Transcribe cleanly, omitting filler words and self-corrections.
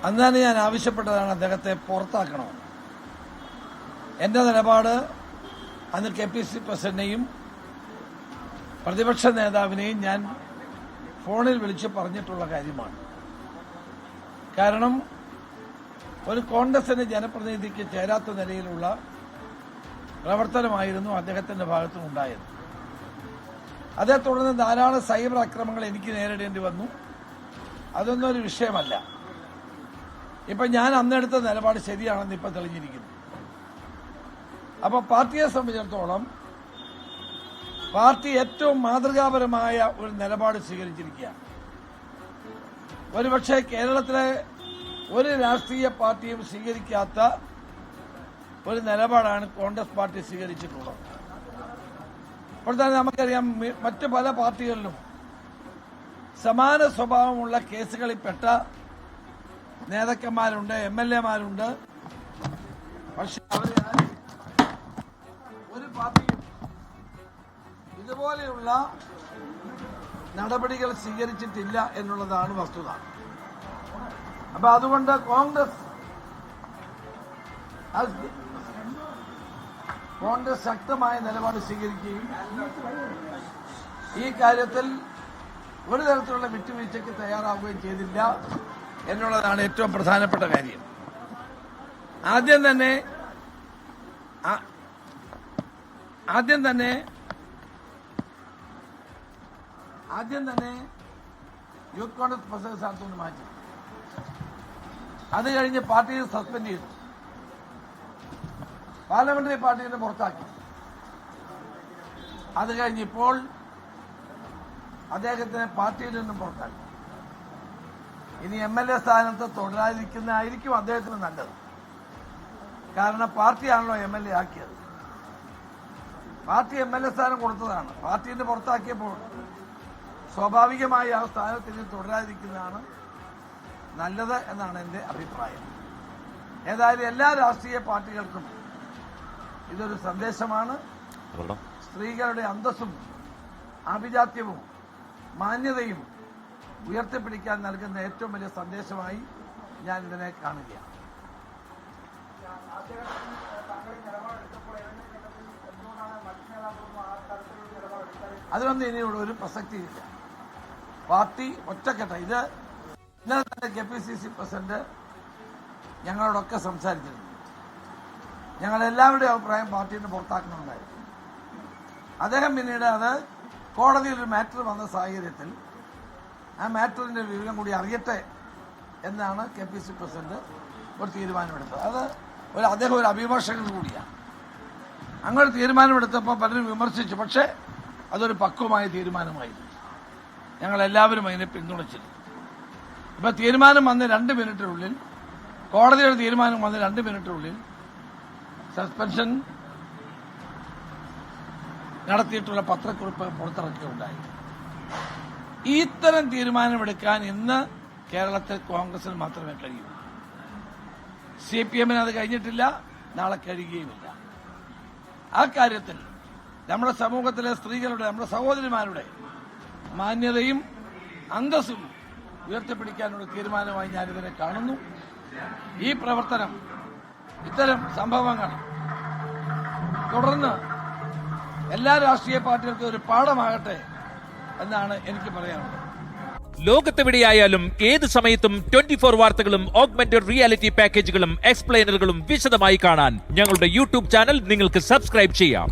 അന്ന് തന്നെ ഞാൻ ആവശ്യപ്പെട്ടതാണ് അദ്ദേഹത്തെ പുറത്താക്കണമെന്ന്. എൻ്റെ നിലപാട് അന്ന് KPC പ്രസിഡന്റിനെയും പ്രതിപക്ഷ നേതാവിനെയും ഞാൻ ഫോണിൽ വിളിച്ച് പറഞ്ഞിട്ടുള്ള കാര്യമാണ്. കാരണം ഒരു കോൺഗ്രസിന്റെ ജനപ്രതിനിധിക്ക് ചേരാത്ത നിലയിലുള്ള പ്രവർത്തനമായിരുന്നു അദ്ദേഹത്തിന്റെ ഭാഗത്തുനിന്നുണ്ടായത്. അതേ തുടർന്ന് ധാരാളം സൈബർ ആക്രമണങ്ങൾ എനിക്ക് നേരിടേണ്ടി വന്നു. അതൊന്നും ഒരു വിഷയമല്ല. ഇപ്പൊ ഞാൻ അന്നെടുത്ത നിലപാട് ശരിയാണെന്ന് ഇപ്പൊ തെളിഞ്ഞിരിക്കുന്നു. അപ്പൊ പാർട്ടിയെ സംബന്ധിച്ചിടത്തോളം പാർട്ടി ഏറ്റവും മാതൃകാപരമായ ഒരു നിലപാട് സ്വീകരിച്ചിരിക്കുകയാണ്. ഒരുപക്ഷെ കേരളത്തിലെ ഒരു രാഷ്ട്രീയ പാർട്ടിയും സ്വീകരിക്കാത്ത ഒരു നിലപാടാണ് കോൺഗ്രസ് പാർട്ടി സ്വീകരിച്ചിട്ടുള്ളത്. ഇപ്പോൾ തന്നെ നമുക്കറിയാം, മറ്റു പല പാർട്ടികളിലും സമാന സ്വഭാവമുള്ള കേസുകളിൽപ്പെട്ട നേതാക്കന്മാരുണ്ട്, MLA-മാരുണ്ട്. പക്ഷെ അവരെ ഒരു പാർട്ടിയും ഇതുപോലെയുള്ള നടപടികൾ സ്വീകരിച്ചിട്ടില്ല എന്നുള്ളതാണ് വസ്തുത. അപ്പൊ അതുകൊണ്ട് കോൺഗ്രസ് ശക്തമായ നിലപാട് സ്വീകരിക്കുകയും ഈ കാര്യത്തിൽ ഒരു തരത്തിലുള്ള വിട്ടുവീഴ്ചയ്ക്ക് തയ്യാറാവുകയും ചെയ്തില്ല എന്നുള്ളതാണ് ഏറ്റവും പ്രധാനപ്പെട്ട കാര്യം. ആദ്യം തന്നെ യൂത്ത് കോൺഗ്രസ് പ്രസിഡന്റ് സ്ഥാനത്ത് നിന്ന് മാറ്റി. അത് കഴിഞ്ഞ് പാർട്ടിയെ സസ്പെൻഡ് ചെയ്തു, പാർലമെന്ററി പാർട്ടിയിൽ നിന്ന് പുറത്താക്കി. അത് കഴിഞ്ഞിപ്പോൾ അദ്ദേഹത്തിനെ പാർട്ടിയിൽ നിന്നും പുറത്താക്കി. ഇനി MLA സ്ഥാനത്ത് തുടരാതിരിക്കുന്നതായിരിക്കും അദ്ദേഹത്തിന് നല്ലത്. കാരണം പാർട്ടിയാണല്ലോ MLA ആക്കിയത്. പാർട്ടി MLA സ്ഥാനം കൊടുത്തതാണ്. പാർട്ടിയിൽ നിന്ന് പുറത്താക്കിയപ്പോൾ സ്വാഭാവികമായി ആ സ്ഥാനത്തിൽ തുടരാതിരിക്കുന്നതാണ് നല്ലത് എന്നാണ് എന്റെ അഭിപ്രായം. ഏതായാലും എല്ലാ രാഷ്ട്രീയ പാർട്ടികൾക്കും ഇതൊരു സന്ദേശമാണ്. സ്ത്രീകളുടെ അന്തസ്സും ആഭിജാത്യവും മാന്യതയും ഉയർത്തിപ്പിടിക്കാൻ നൽകുന്ന ഏറ്റവും വലിയ സന്ദേശമായി ഞാൻ ഇതിനെ കാണുകയാണ്. അതിനൊന്നും ഇനിയുള്ള ഒരു പ്രസക്തിയില്ല. പാർട്ടി ഒറ്റക്കെട്ട ഇത് ഇന്നലെ തന്നെ KPCC പ്രസിഡന്റ് ഞങ്ങളോടൊക്കെ സംസാരിച്ചിരുന്നു. ഞങ്ങളെല്ലാവരുടെയും അഭിപ്രായം പാർട്ടിയിൽ നിന്ന് പുറത്താക്കണമെന്നായിരുന്നു. അദ്ദേഹം പിന്നീട് അത് കോടതിയിൽ ഒരു മാറ്റർ വന്ന സാഹചര്യത്തിൽ ആ മാറ്ററിന്റെ വിവരം കൂടി അറിയട്ടെ എന്നാണ് KPCC പ്രസിഡന്റ് ഒരു തീരുമാനമെടുത്തത്. അത് അദ്ദേഹം ഒരു അഭിഭാഷകൻ കൂടിയാണ്. അങ്ങനെ തീരുമാനമെടുത്തപ്പോൾ പലരും വിമർശിച്ചു. പക്ഷേ അതൊരു പക്വമായ തീരുമാനമായിരുന്നു. ഞങ്ങളെല്ലാവരും അതിനെ പിന്തുണച്ചിരുന്നു. ഇപ്പൊ തീരുമാനം വന്ന് 2 മിനിറ്റിനുള്ളിൽ, കോടതിയുടെ തീരുമാനം വന്ന് 2 മിനിറ്റിനുള്ളിൽ സസ്പെൻഷൻ നടത്തിയിട്ടുള്ള പത്രക്കുറിപ്പ് പുറത്തിറക്കുകയുണ്ടായി. ഇത്തരം തീരുമാനമെടുക്കാൻ ഇന്ന് കേരളത്തിൽ കോൺഗ്രസിന് മാത്രമേ കഴിയൂ. CPM-ന് അത് കഴിഞ്ഞിട്ടില്ല, നാളെ കഴിയുകയുമില്ല. ആ കാര്യത്തിൽ നമ്മുടെ സമൂഹത്തിലെ സ്ത്രീകളുടെ, നമ്മുടെ സഹോദരിമാരുടെ മാന്യതയും അന്തസ്സും ഉയർത്തിപ്പിടിക്കാനുള്ള തീരുമാനമായി ഞാനിതിനെ കാണുന്നു. ഈ പ്രവർത്തനം, ഇത്തരം സംഭവങ്ങൾ തുടർന്ന് എല്ലാ രാഷ്ട്രീയ പാർട്ടികൾക്കും ഒരു പാഠമാകട്ടെ എന്നാണ് എനിക്ക് പറയാനുള്ളത്. ലോകത്തെവിടെയായാലും ഏത് സമയത്തും 24 വാർത്തകളും ഓഗ്മെന്റഡ് റിയാലിറ്റി പാക്കേജുകളും എക്സ്പ്ലെയിനറുകളും വിശദമായി കാണാൻ ഞങ്ങളുടെ YouTube ചാനൽ നിങ്ങൾക്ക് സബ്സ്ക്രൈബ് ചെയ്യാം.